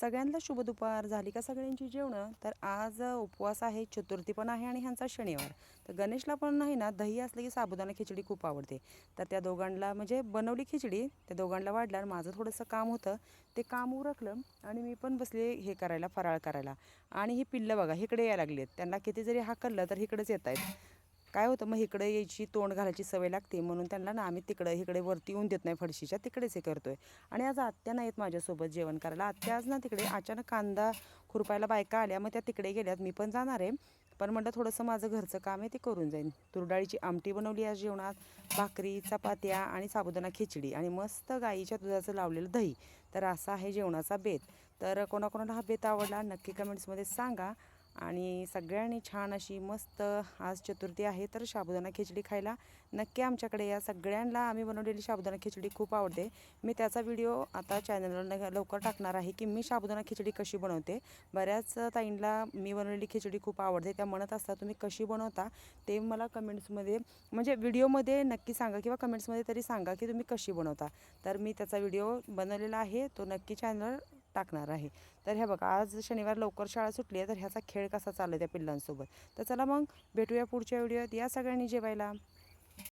सगळ्यांना शुभ दुपार. झाली का सगळ्यांची जेवणं? तर आज उपवास आहे, चतुर्थी पण आहे आणि ह्यांचा शनिवार. तर गणेशला पण नाही ना, दही असलं की साबुदाणा खिचडी खूप आवडते. तर त्या दोघांना म्हणजे बनवली खिचडी, त्या दोघांना वाढल्यावर माझं थोडंसं काम होतं, ते काम उरकलं आणि मी पण बसले हे करायला, फराळ करायला. आणि ही पिल्लं बघा इकडे यायला लागली आहेत. त्यांना किती जरी हाकललं तर इकडेच येत आहेत. काय होतं मग इकडे यायची तोंड घालायची सवय लागते, म्हणून त्यांना ना आम्ही तिकडे इकडे वरती येऊन देत नाही, फडशीच्या तिकडेच हे करतोय. आणि आज आत्या नाहीत माझ्यासोबत जेवण करायला. आत्या आज ना तिकडे अचानक कांदा खुरपायला बायका आल्या, मग त्या तिकडे गेल्यात. मी पण जाणार आहे, पण म्हटलं थोडंसं माझं घरचं काम आहे ते करून जाईन. तुरडाळीची आमटी बनवली आज जेवणात, भाकरी चपात्या आणि साबुदाणा खिचडी आणि मस्त गाईच्या दुधाचं लावलेलं दही. तर असा आहे जेवणाचा बेत. तर कोणाकोणाला हा बेत आवडला नक्की कमेंट्समध्ये सांगा. आणि सगळ्यांनी छान अशी मस्त, आज चतुर्थी आहे तर साबुदाणा खिचडी खायला नक्की आमच्याकडे या. सगळ्यांना आम्ही बनवलेली साबुदाणा खिचडी खूप आवडते. मी त्याचा व्हिडिओ आता चॅनलवर लवकर टाकणार आहे की मी साबुदाणा खिचडी कशी बनवते. बऱ्याच ताईंना मी बनवलेली खिचडी खूप आवडते, त्या म्हणत असतात तुम्ही कशी बनवता ते मला कमेंट्समध्ये म्हणजे व्हिडिओमध्ये नक्की सांगा किंवा कमेंट्समध्ये तरी सांगा की तुम्ही कशी बनवता. तर मी त्याचा व्हिडिओ बनवलेला आहे, तो नक्की चॅनलवर टाकणार आहे. तर ह्या बघा आज शनिवार लवकर शाळा सुटली आहे, तर ह्याचा खेळ कसा चालला त्या पिल्लांसोबत. तर चला मग भेटूया पुढच्या व्हिडिओत. या सगळ्यांनी जेवायला.